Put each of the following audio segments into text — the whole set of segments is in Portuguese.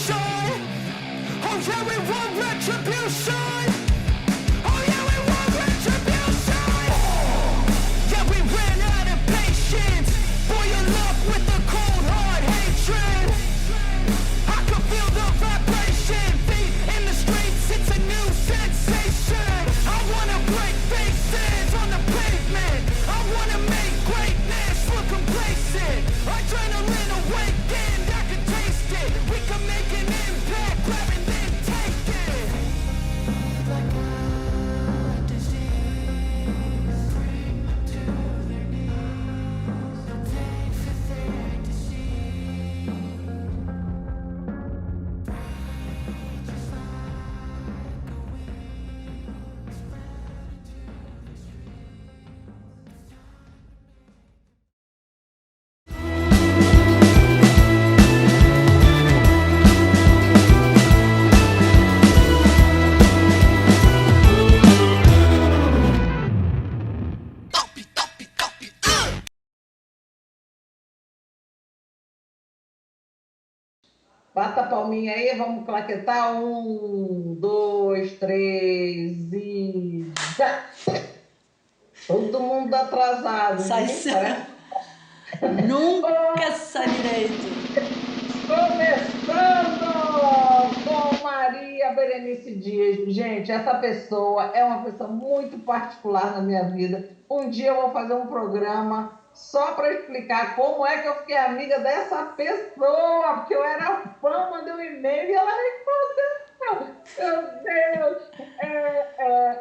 retribution. Oh yeah, we want retribution. Oh yeah, we want retribution. Yeah, we ran out of patience. Boy, you love with the cold hard hatred. I can feel the vibration. Feet in the streets, it's a new sensation. I wanna break faces on the pavement. I wanna make greatness look complacent. Adrenaline awakened, I can taste it. We can make an impact, grab and then take it. Like a disease, bring to their knees. They for their disease. Just like a weed, spread into the streets. Bata a palminha aí, vamos claquetar. 1, 2, 3 e já! Todo mundo atrasado, Sai hein? sempre. Nunca sai direito. Começando com Maria Berenice Dias. Gente, essa pessoa é uma pessoa muito particular na minha vida. Um dia eu vou fazer um programa só para explicar como é que eu fiquei amiga dessa pessoa, porque eu era fã, mandei um e-mail e ela respondeu. Meu Deus!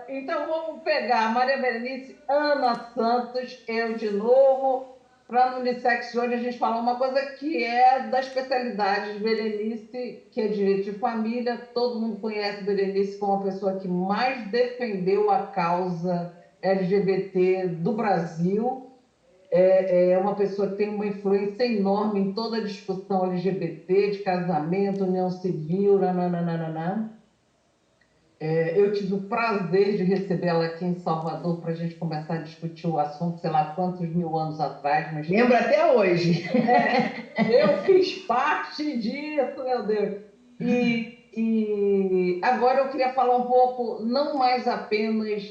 Então vamos pegar Maria Berenice, Ana Santos, eu de novo. Para no Unissex hoje a gente falar uma coisa que é da especialidade de Berenice, que é direito de família. Todo mundo conhece Berenice como a pessoa que mais defendeu a causa LGBT do Brasil. É uma pessoa que tem uma influência enorme em toda a discussão LGBT, de casamento, união civil, nananana. Eu tive o prazer de recebê-la aqui em Salvador para a gente começar a discutir o assunto, sei lá quantos mil anos atrás. Mas lembro até hoje. Eu fiz parte disso, meu Deus. E agora eu queria falar um pouco, não mais apenas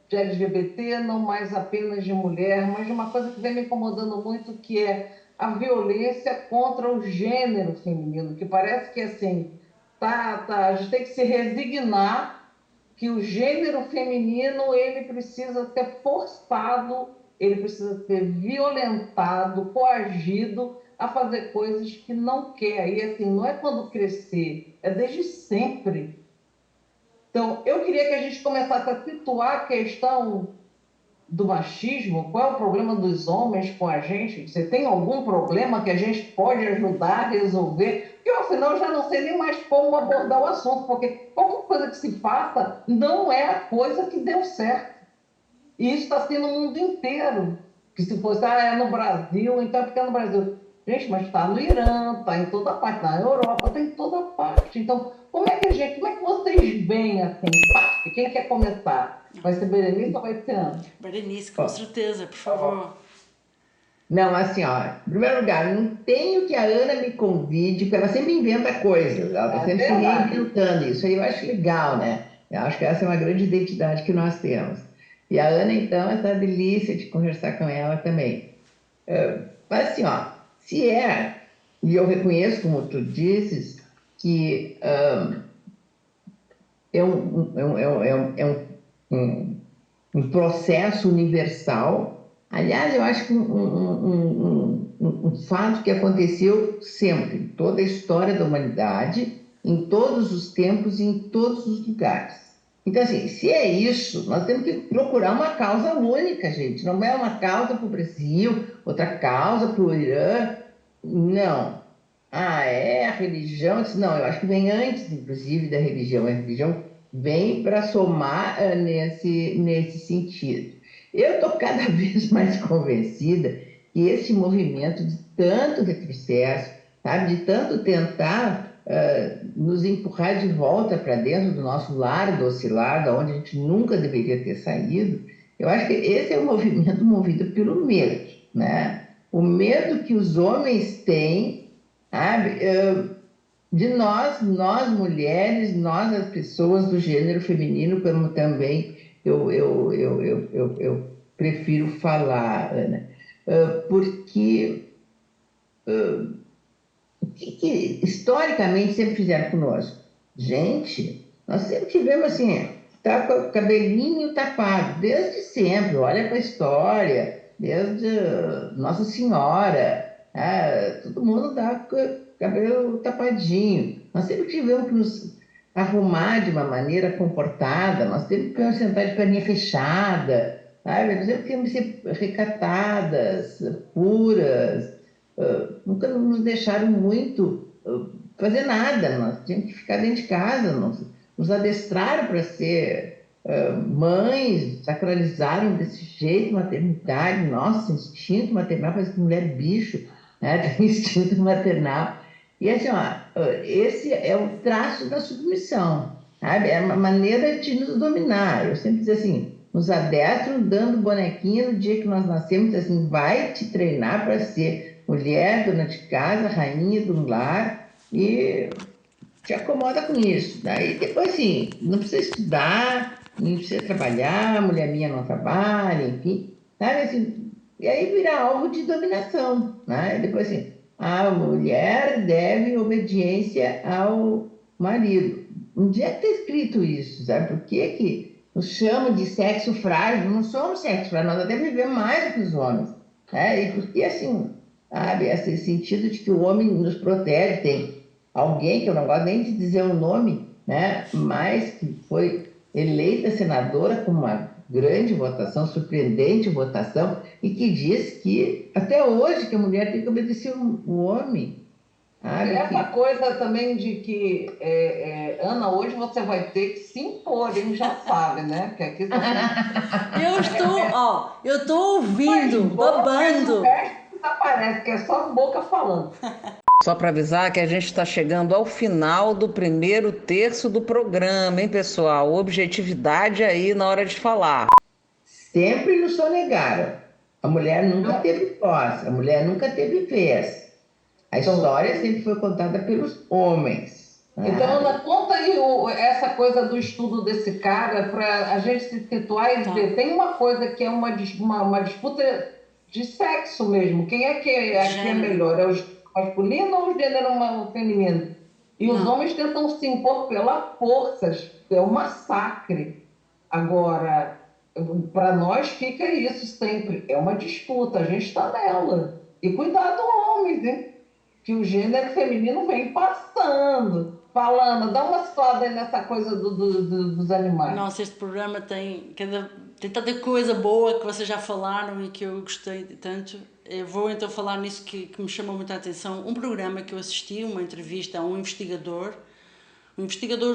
de LGBT, não mais apenas de mulher, mas de uma coisa que vem me incomodando muito, que é a violência contra o gênero feminino, que parece que assim, a gente tem que se resignar que o gênero feminino ele precisa ser forçado, ele precisa ser violentado, coagido a fazer coisas que não quer. E assim, não é quando crescer, é desde sempre. Então, eu queria que a gente começasse a situar a questão do machismo. Qual é o problema dos homens com a gente? Você tem algum problema que a gente pode ajudar a resolver? Porque, afinal, eu já não sei nem mais como abordar o assunto, porque qualquer coisa que se faça não é a coisa que deu certo. E isso está assim no mundo inteiro. Que se fosse, é no Brasil, então é porque é no Brasil. Gente, mas está no Irã, está em toda parte, na Europa, está em toda parte. Então, como é que vocês veem assim? Quem quer começar? Vai ser Berenice ou vai ser Ana? Berenice, com certeza, por favor. Não, assim, ó, em primeiro lugar, não tenho que a Ana me convide, porque ela sempre inventa coisas, ela está sempre se reinventando. Isso aí eu acho legal, né? Eu acho que essa é uma grande identidade que nós temos. E a Ana, então, essa delícia de conversar com ela também. Mas assim, ó, se é, e eu reconheço, como tu dizes, que é um processo universal. Aliás, eu acho que um fato que aconteceu sempre, em toda a história da humanidade, em todos os tempos e em todos os lugares. Então, assim, se é isso, nós temos que procurar uma causa única, gente. Não é uma causa para o Brasil, outra causa para o Irã. Não. É a religião? Não, eu acho que vem antes, inclusive, da religião. A religião vem para somar nesse sentido. Eu estou cada vez mais convencida que esse movimento de tanto retrocesso, sabe, de tanto tentar nos empurrar de volta para dentro do nosso lar, do oscilar, da onde a gente nunca deveria ter saído, eu acho que esse é um movimento movido pelo medo, né? O medo que os homens têm, sabe, de nós mulheres, nós as pessoas do gênero feminino, como também eu prefiro falar, Ana. Porque o que historicamente sempre fizeram conosco? Gente, nós sempre tivemos assim, tá com o cabelinho tapado, desde sempre, olha para a história, desde Nossa Senhora, todo mundo dá com o cabelo tapadinho. Nós sempre tivemos que nos arrumar de uma maneira comportada, nós sempre que sentar de perninha fechada, sabe? Nós sempre temos que ser recatadas, puras, nunca nos deixaram muito fazer nada, nós tínhamos que ficar dentro de casa, nos adestraram para ser mães, sacralizaram desse jeito maternidade, nossa, instinto maternal, parece que mulher é bicho, né? Tem instinto maternal. E assim, ó, esse é o traço da submissão, sabe? É uma maneira de nos dominar. Eu sempre digo assim, nos adestram dando bonequinha no dia que nós nascemos, assim, vai te treinar para ser mulher, dona de casa, rainha do lar, e te acomoda com isso. Daí depois, assim, não precisa estudar, não precisa trabalhar, mulher minha não trabalha, enfim, sabe assim, e aí vira alvo de dominação, né? Depois, assim, a mulher deve obediência ao marido. Onde é que está escrito isso, sabe? Por que nos chamam de sexo frágil? Não somos sexo frágil, nós até vivemos mais do que os homens, né? E porque, assim, sabe, esse sentido de que o homem nos protege, tem alguém, que eu não gosto nem de dizer o nome, né, mas que foi eleita senadora com uma grande votação, surpreendente votação, e que diz que até hoje que a mulher tem que obedecer o homem. Sabe? Essa coisa também de que, Ana, hoje você vai ter que se impor, hein? Já sabe, né? Porque aqui Eu estou ouvindo, babando. o resto desaparece, que é só boca falando. Só para avisar que a gente está chegando ao final do primeiro terço do programa, hein, pessoal? Objetividade aí na hora de falar. Sempre nos sonegaram. A mulher nunca teve voz, a mulher nunca teve vez. A história sempre foi contada pelos homens. Então, Ana, conta aí essa coisa do estudo desse cara para a gente se situar e ver. Tem uma coisa que é uma disputa de sexo mesmo. Quem é que é melhor? É o masculino ou o gênero feminino? E os homens tentam se impor pela força. É um massacre. Agora, para nós fica isso sempre. É uma disputa, a gente está nela. E cuidado, homens, hein? Que o gênero feminino vem passando, falando, dá uma situada aí nessa coisa dos animais. Nossa, este programa tem tanta coisa boa que vocês já falaram e que eu gostei tanto. Eu vou então falar nisso que me chamou muita atenção. Um programa que eu assisti, uma entrevista a um investigador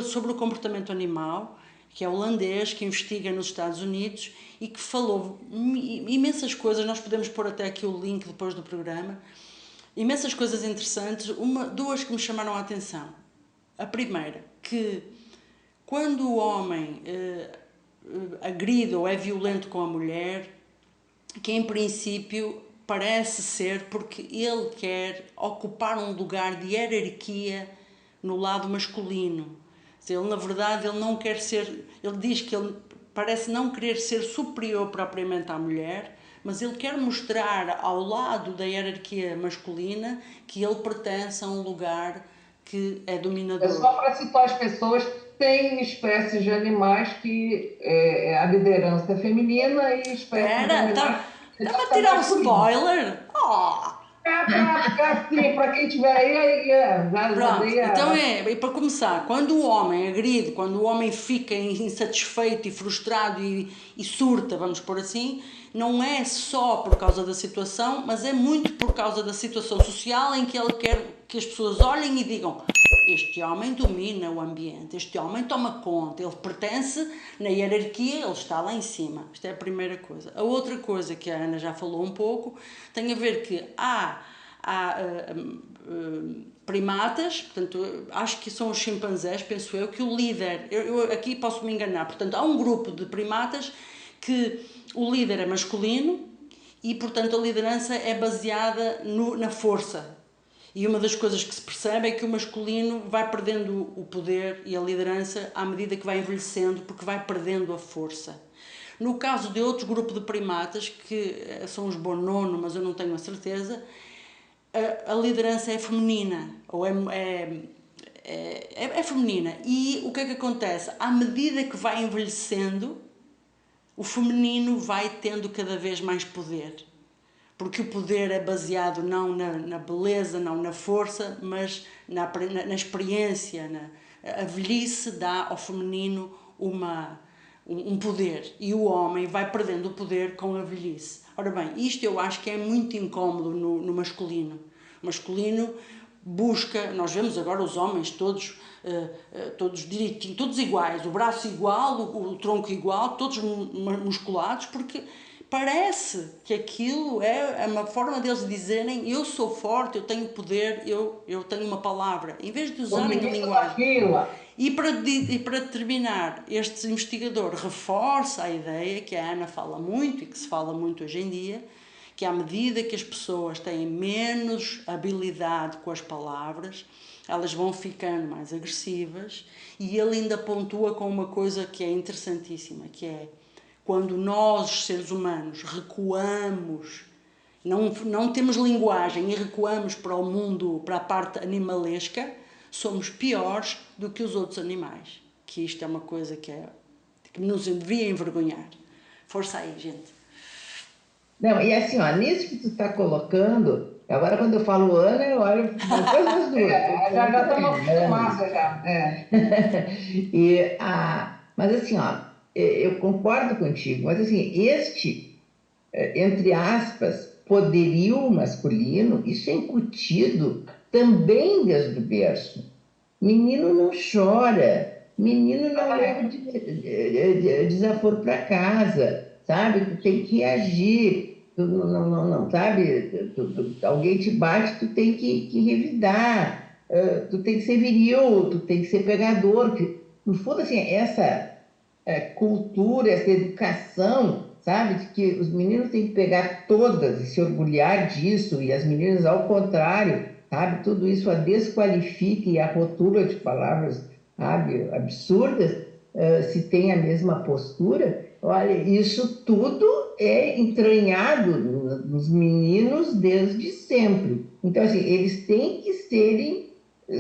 sobre o comportamento animal, que é holandês, que investiga nos Estados Unidos e que falou imensas coisas. Nós podemos pôr até aqui o link depois do programa. Imensas coisas interessantes, duas que me chamaram a atenção. A primeira, que quando o homem agride ou é violento com a mulher, que em princípio parece ser porque ele quer ocupar um lugar de hierarquia no lado masculino. Ele, na verdade, ele não quer ser, ele diz que ele parece não querer ser superior propriamente à mulher, mas ele quer mostrar ao lado da hierarquia masculina que ele pertence a um lugar que é dominador. É só para citar as pessoas, tem espécies de animais que a liderança é feminina e espécies de animais... Estava a tirar um spoiler? Para quem estiver aí, Pronto, então e para começar, quando o homem agride, quando o homem fica insatisfeito e frustrado e surta, vamos pôr assim, não é só por causa da situação, mas é muito por causa da situação social em que ele quer que as pessoas olhem e digam: este homem domina o ambiente, este homem toma conta, ele pertence na hierarquia, ele está lá em cima. Isto é a primeira coisa. A outra coisa que a Ana já falou um pouco tem a ver que há primatas, portanto, acho que são os chimpanzés, penso eu, que o líder, eu aqui posso me enganar, portanto, há um grupo de primatas que o líder é masculino e, portanto, a liderança é baseada na força. E uma das coisas que se percebe é que o masculino vai perdendo o poder e a liderança à medida que vai envelhecendo, porque vai perdendo a força. No caso de outro grupo de primatas, que são os bonono, mas eu não tenho a certeza, a liderança é feminina, ou é feminina. E o que é que acontece? À medida que vai envelhecendo, o feminino vai tendo cada vez mais poder. Porque o poder é baseado não na beleza, não na força, mas na experiência. A velhice dá ao feminino um poder, e o homem vai perdendo o poder com a velhice. Ora bem, isto eu acho que é muito incómodo no masculino. O masculino busca, nós vemos agora os homens todos direitinho, todos iguais, o braço igual, o tronco igual, todos musculados, porque parece que aquilo é uma forma deles dizerem: eu sou forte, eu tenho poder, eu tenho uma palavra, em vez de usarem a linguagem. E para terminar, este investigador reforça a ideia que a Ana fala muito e que se fala muito hoje em dia, que à medida que as pessoas têm menos habilidade com as palavras, elas vão ficando mais agressivas, e ele ainda pontua com uma coisa que é interessantíssima, que é quando nós, seres humanos, recuamos, não temos linguagem e recuamos para o mundo, para a parte animalesca, somos piores do que os outros animais. Que isto é uma coisa que nos devia envergonhar. Força aí, gente. Não, e assim, ó, nisso que tu está colocando, agora quando eu falo Ana, eu olho depois das duas. Já estamos acostumados, já. Mas assim, ó, eu concordo contigo, mas assim, entre aspas, poderio masculino, isso é incutido também desde o berço. Menino não chora, menino não leva desaforo para casa, sabe? Tu tem que reagir, tu não, sabe? Alguém te bate, tu tem que revidar, tu tem que ser viril, tu tem que ser pegador. No fundo, assim, essa cultura, essa educação, sabe, de que os meninos têm que pegar todas e se orgulhar disso, e as meninas ao contrário, sabe, tudo isso a desqualifica e a rotula de palavras, sabe, absurdas, se tem a mesma postura. Olha, isso tudo é entranhado nos meninos desde sempre. Então, assim, eles têm que serem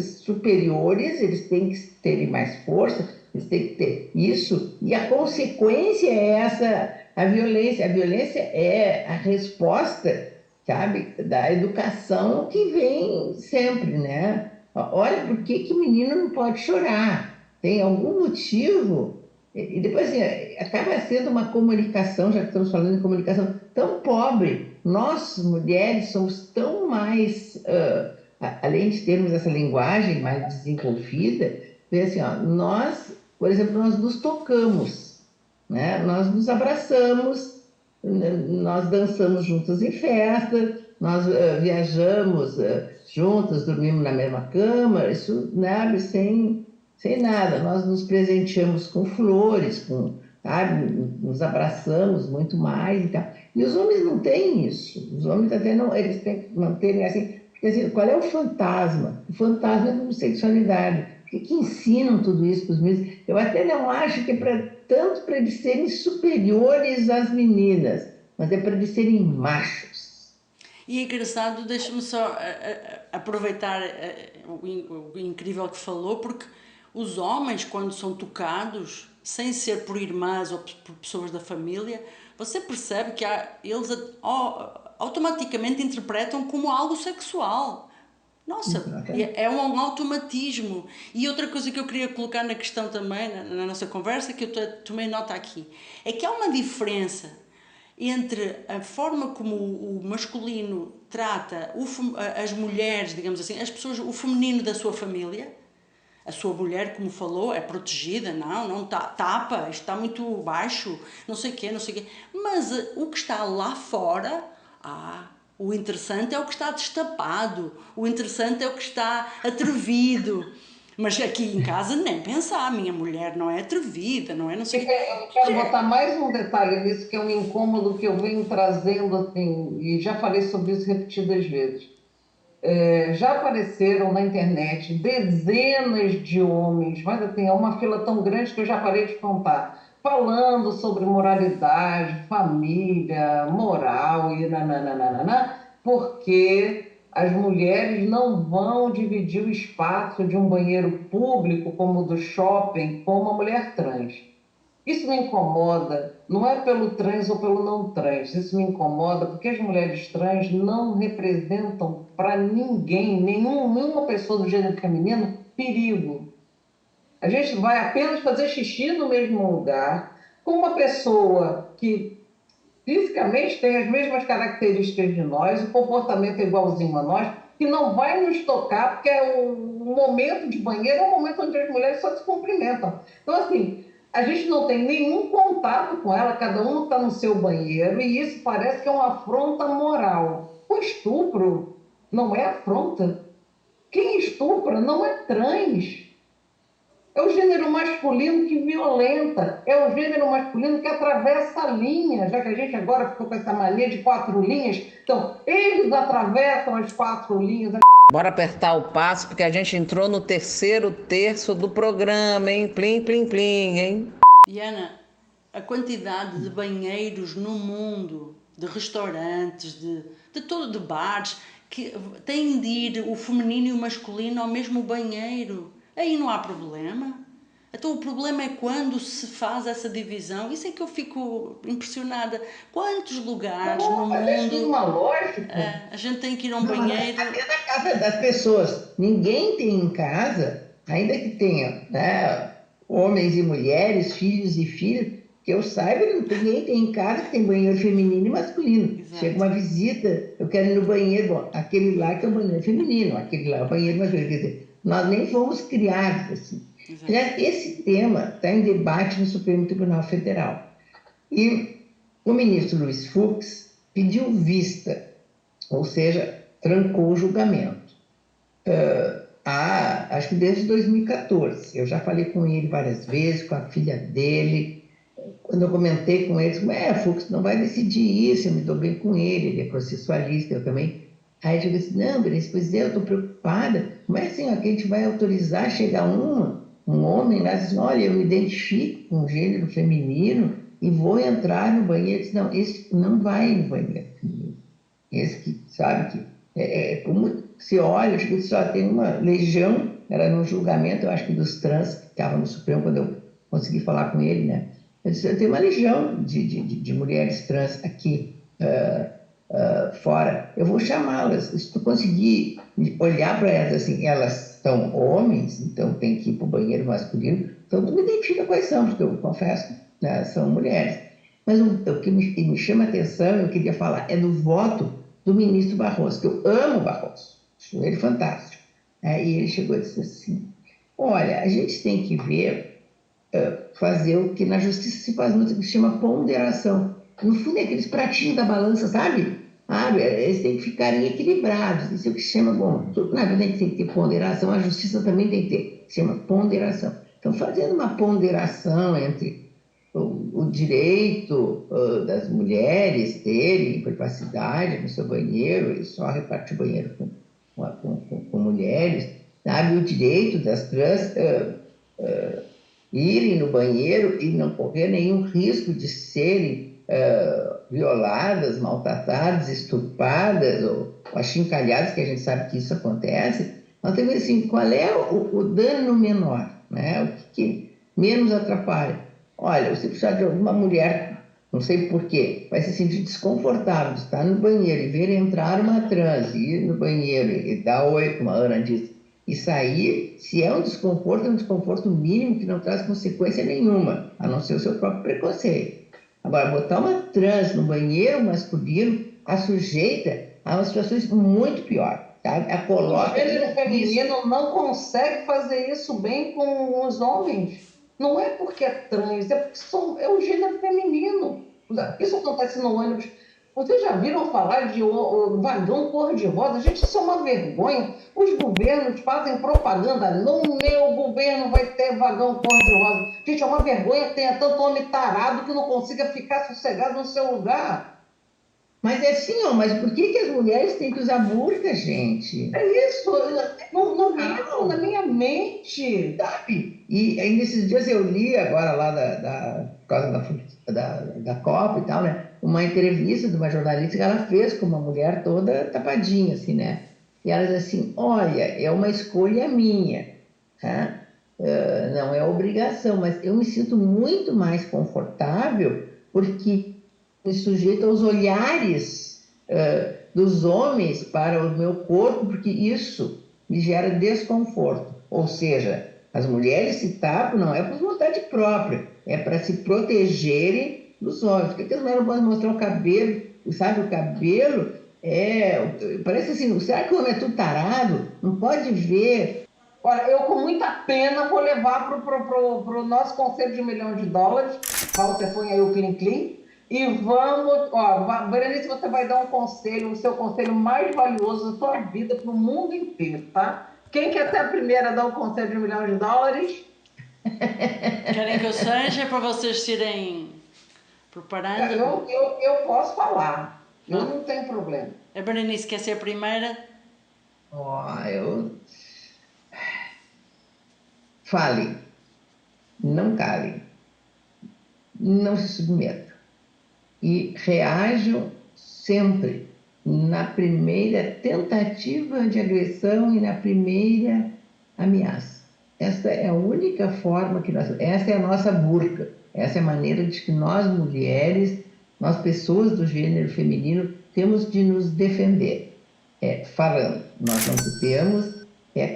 superiores, eles têm que terem mais força, eles têm que ter isso, e a consequência é essa, a violência. A violência é a resposta, sabe, da educação que vem sempre, né? Olha, por que menino não pode chorar? Tem algum motivo? E depois, assim, acaba sendo uma comunicação, já que estamos falando de comunicação, tão pobre. Nós, mulheres, somos tão mais, além de termos essa linguagem mais desenvolvida, assim, ó, nós, por exemplo, nós nos tocamos, né? Nós nos abraçamos, nós dançamos juntas em festa, nós viajamos juntas, dormimos na mesma cama, isso, né, sem nada. Nós nos presenteamos com flores, sabe, nos abraçamos muito mais e tal. E os homens não têm isso. Os homens até não, eles têm que manterem assim, porque, assim, qual é o fantasma? O fantasma é a homossexualidade. Por que ensinam tudo isso para os meninos? Eu até não acho que é tanto para eles serem superiores às meninas, mas é para eles serem machos. E é engraçado, deixa-me só aproveitar o incrível que falou, porque os homens, quando são tocados, sem ser por irmãs ou por pessoas da família, você percebe que eles automaticamente interpretam como algo sexual. Nossa, é um automatismo. E outra coisa que eu queria colocar na questão também, na nossa conversa, que eu tomei nota aqui, é que há uma diferença entre a forma como o masculino trata as mulheres, digamos assim, as pessoas, o feminino da sua família. A sua mulher, como falou, é protegida, não tapa, isto está muito baixo, não sei o quê. Mas o que está lá fora, o interessante é o que está destapado, o interessante é o que está atrevido. Mas aqui em casa nem pensar, a minha mulher não é atrevida, não é, não sei o quê. Eu quero botar mais um detalhe nisso, que é um incômodo que eu venho trazendo, assim, e já falei sobre isso repetidas vezes. Já apareceram na internet dezenas de homens, mas assim, é uma fila tão grande que eu já parei de contar, falando sobre moralidade, família, moral e nananana, porque as mulheres não vão dividir o espaço de um banheiro público, como o do shopping, com uma mulher trans. Isso me incomoda, não é pelo trans ou pelo não trans, isso me incomoda porque as mulheres trans não representam para ninguém, nenhuma pessoa do gênero feminino, perigo. A gente vai apenas fazer xixi no mesmo lugar, com uma pessoa que fisicamente tem as mesmas características de nós, o comportamento é igualzinho a nós, que não vai nos tocar, porque o momento de banheiro é o momento onde as mulheres só se cumprimentam. Então, assim, a gente não tem nenhum contato com ela, cada um está no seu banheiro, e isso parece que é uma afronta moral. O estupro não é afronta. Quem estupra não é trans. É o gênero masculino que violenta, é o gênero masculino que atravessa a linha, já que a gente agora ficou com essa mania de 4 linhas, então eles atravessam as 4 linhas. Bora apertar o passo, porque a gente entrou no terceiro terço do programa, hein? Plim, plim, plim, hein? Diana, a quantidade de banheiros no mundo, de restaurantes, de bares, que têm de ir o feminino e o masculino ao mesmo banheiro. Aí não há problema. Então o problema é quando se faz essa divisão. Isso é que eu fico impressionada. Quantos lugares no Mas tem mundo uma lógica. a gente tem que ir a um banheiro? Até na casa das pessoas. Ninguém tem em casa, ainda que tenha, né, homens e mulheres, filhos e filhas, que eu saiba, ninguém tem em casa que tem banheiro feminino e masculino. Exato. Chega uma visita, eu quero ir no banheiro, bom, aquele lá que é o banheiro feminino, aquele lá é o banheiro masculino. Quer dizer, nós nem fomos criados assim. Exato. Aliás, esse tema está em debate no Supremo Tribunal Federal. E o ministro Luiz Fux pediu vista, ou seja, trancou o julgamento. Acho que desde 2014. Eu já falei com ele várias vezes, com a filha dele. Quando eu comentei com eles, Fux não vai decidir isso, eu me dou bem com ele é processualista, eu também. Aí eu disse, não, Berenice, pois eu estou preocupada, como é assim, ó, que a gente vai autorizar chegar um homem lá e diz, olha, eu me identifico com o gênero feminino e vou entrar no banheiro. Eu disse, não, esse não vai no banheiro feminino. Esse que, sabe, que como se olha, acho que só tem uma legião, era no julgamento, eu acho que dos trans, que estavam no Supremo, quando eu consegui falar com ele, né? Eu disse, eu tenho uma legião de mulheres trans aqui fora, eu vou chamá-las. Se tu conseguir olhar para elas assim, elas são homens, então tem que ir para o banheiro masculino, então tu me identifica quais são, porque eu confesso, né, são mulheres. Mas o que me chama a atenção, eu queria falar, é do voto do ministro Barroso, que eu amo o Barroso, acho ele fantástico. E ele chegou e disse assim, olha, a gente tem que ver, fazer o que na justiça se faz muito, que se chama ponderação. No fundo, é aqueles pratinhos da balança, sabe? Eles têm que ficarem equilibrados. Isso é o que se chama, bom, na vida tem que ter ponderação, a justiça também tem que ter, se chama ponderação. Então, fazendo uma ponderação entre o direito das mulheres terem privacidade no seu banheiro, e só repartir o banheiro com mulheres, sabe? O direito das trans irem no banheiro e não correr nenhum risco de serem violadas, maltratadas, estupradas ou achincalhadas, que a gente sabe que isso acontece. Nós temos assim, qual é o dano menor, né? O que menos atrapalha? Olha, você precisa de alguma mulher, não sei porquê, vai se sentir desconfortável de estar no banheiro e ver entrar uma trans, ir no banheiro e dar oi, como a Ana disse, e sair, se é um desconforto mínimo que não traz consequência nenhuma, a não ser o seu próprio preconceito. Agora, botar uma trans no banheiro masculino a sujeita a umas situações muito piores, tá? A coloca... O gênero feminino não consegue fazer isso bem com os homens. Não é porque é trans, é porque é o gênero feminino. Isso acontece no ônibus. Vocês já viram falar de vagão cor-de-rosa? Gente, isso é uma vergonha. Os governos fazem propaganda. No meu governo vai ter vagão cor-de-rosa. Gente, é uma vergonha que tenha tanto homem tarado que não consiga ficar sossegado no seu lugar. Mas é assim, ó, mas por que as mulheres têm que usar burca, gente? É isso, não entra na minha mente. Sabe? E aí, nesses dias eu li agora lá por causa da Copa e tal, né? Uma entrevista de uma jornalista que ela fez com uma mulher toda tapadinha, assim, né? E ela diz assim, olha, é uma escolha minha, tá? Não é obrigação, mas eu me sinto muito mais confortável porque me sujeito aos olhares dos homens para o meu corpo, porque isso me gera desconforto. Ou seja, as mulheres se tapam não é por vontade própria, é para se protegerem dos homens. Por que as mulheres não podem mostrar o cabelo? Sabe, o cabelo parece assim, será que o homem é tudo tarado? Não pode ver. Olha, eu com muita pena vou levar pro nosso conselho de $1 milhão. Walter, põe aí o Clean Clean. E vamos, ó, Berenice, você vai dar um conselho, o seu conselho mais valioso da sua vida para o mundo inteiro, tá? Quem quer ser a primeira a dar o conselho de $1 milhão? Querem que eu seja para vocês se irem preparando? Eu posso falar, eu não tenho problema. A Berenice quer ser a primeira? Fale, não cale, não se submeta e reajam sempre na primeira tentativa de agressão e na primeira ameaça. Essa é a única forma essa é a nossa burca, essa é a maneira de que nós mulheres, nós pessoas do gênero feminino, temos de nos defender. Falando, nós não podemos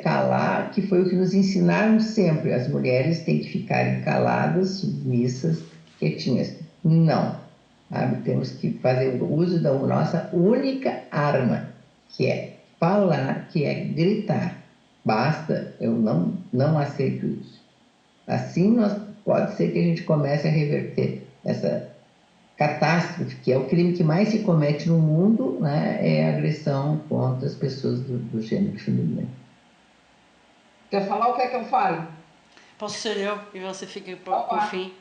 calar, que foi o que nos ensinaram sempre, as mulheres têm que ficarem caladas, submissas, quietinhas. Não. Sabe? Temos que fazer o uso da nossa única arma, que é falar, que é gritar. Basta, eu não aceito isso. Assim, pode ser que a gente comece a reverter essa catástrofe, que é o crime que mais se comete no mundo, né? É a agressão contra as pessoas do gênero feminino. Quer falar o que é que eu falo? Posso ser eu e você fica por fim?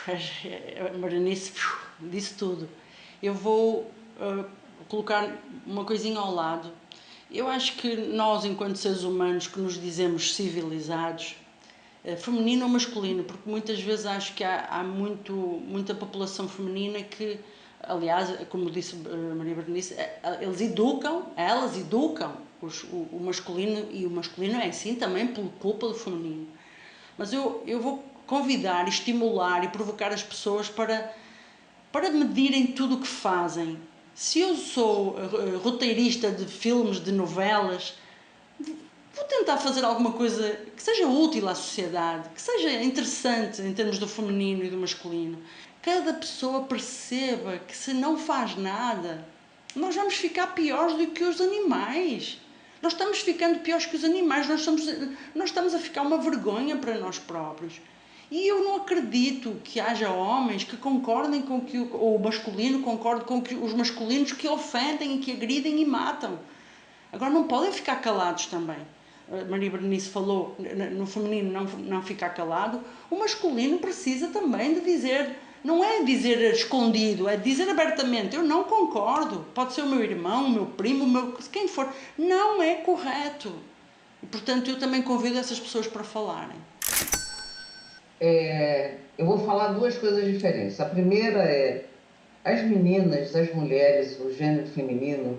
A Berenice disse tudo. Eu vou colocar uma coisinha ao lado. Eu acho que nós, enquanto seres humanos que nos dizemos civilizados, feminino ou masculino, porque muitas vezes acho que há muita população feminina que, aliás, como disse Maria Berenice, elas educam o masculino, e o masculino é assim também por culpa do feminino. Mas eu vou convidar, estimular e provocar as pessoas para medirem tudo o que fazem. Se eu sou roteirista de filmes, de novelas, vou tentar fazer alguma coisa que seja útil à sociedade, que seja interessante em termos do feminino e do masculino. Cada pessoa perceba que se não faz nada, nós vamos ficar piores do que os animais. Nós estamos ficando piores que os animais, nós estamos a ficar uma vergonha para nós próprios. E eu não acredito que haja homens que concordem com que o masculino concorde com que os masculinos que ofendem, que agridem e matam. Agora não podem ficar calados também. A Maria Berenice falou no feminino não ficar calado. O masculino precisa também de dizer, não é dizer escondido, é dizer abertamente, eu não concordo. Pode ser o meu irmão, o meu primo, quem for. Não é correto. E, portanto, eu também convido essas pessoas para falarem. Eu vou falar duas coisas diferentes. A primeira é, as meninas, as mulheres, o gênero feminino,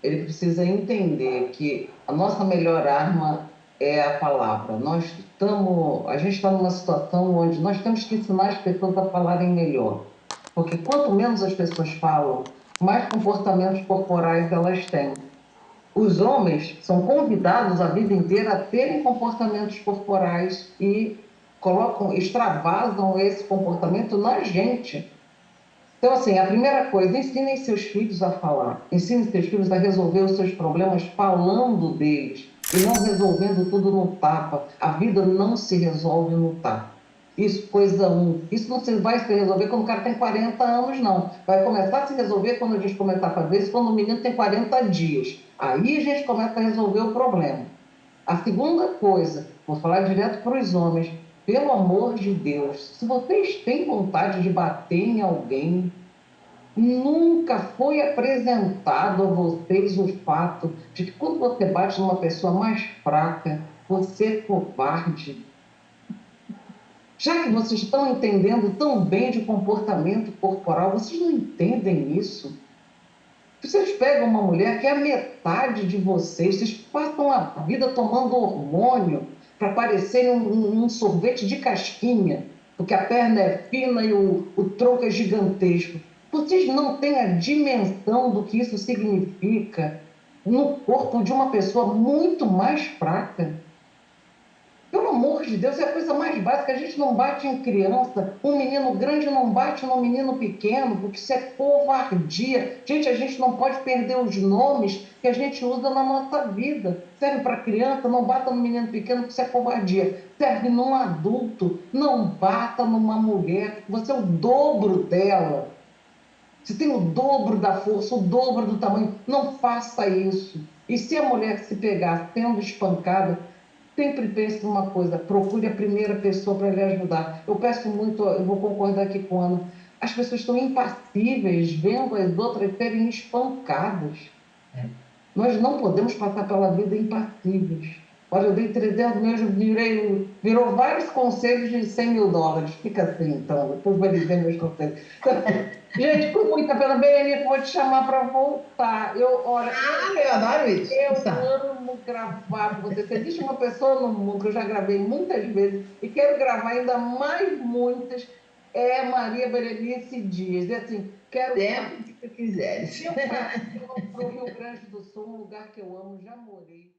ele precisa entender que a nossa melhor arma é a palavra. A gente está numa situação onde nós temos que ensinar as pessoas a falarem melhor. Porque quanto menos as pessoas falam, mais comportamentos corporais elas têm. Os homens são convidados a vida inteira a terem comportamentos corporais e extravasam esse comportamento na gente. Então, assim, a primeira coisa, ensinem seus filhos a falar. Ensinem seus filhos a resolver os seus problemas falando deles e não resolvendo tudo no tapa. A vida não se resolve no tapa. Isso, coisa 1. Isso não vai se resolver quando o cara tem 40 anos, não. Vai começar a se resolver quando a gente começar a fazer isso, quando o menino tem 40 dias. Aí a gente começa a resolver o problema. A segunda coisa, vou falar direto para os homens. Pelo amor de Deus, se vocês têm vontade de bater em alguém, Nunca foi apresentado a vocês o fato de que quando você bate numa pessoa mais fraca, você é covarde. Já que vocês estão entendendo tão bem de comportamento corporal, vocês não entendem isso? Vocês pegam uma mulher que é a metade de vocês passam a vida tomando hormônio para parecerem um sorvete de casquinha, porque a perna é fina e o tronco é gigantesco. Vocês não têm a dimensão do que isso significa no corpo de uma pessoa muito mais fraca. Pelo amor de Deus, é a coisa mais básica. A gente não bate em criança. Um menino grande não bate num menino pequeno, porque isso é covardia. Gente, a gente não pode perder os nomes que a gente usa na nossa vida. Serve para criança, não bata no menino pequeno, porque isso é covardia. Serve num adulto, não bata numa mulher. Você é o dobro dela. Você tem o dobro da força, o dobro do tamanho. Não faça isso. E se a mulher se pegar sendo espancada, sempre pense numa coisa, procure a primeira pessoa para lhe ajudar. Eu peço muito, eu vou concordar aqui com a Ana, as pessoas estão impassíveis vendo as outras serem espancadas. Nós não podemos passar pela vida impassíveis. Olha, eu dei 300 mil, virou vários conselhos de 100 mil dólares. Fica assim, então, depois vai dizer meus conselhos. Então, gente, com muita pena, Berenice, vou te chamar para voltar. Olha, eu adoro isso. eu amo gravar com você. Se existe uma pessoa no mundo que eu já gravei muitas vezes e quero gravar ainda mais muitas, é Maria Berenice Dias. E assim, quero Sempre que tu quiseres. para o Rio Grande do Sul, um lugar que eu amo, já morei.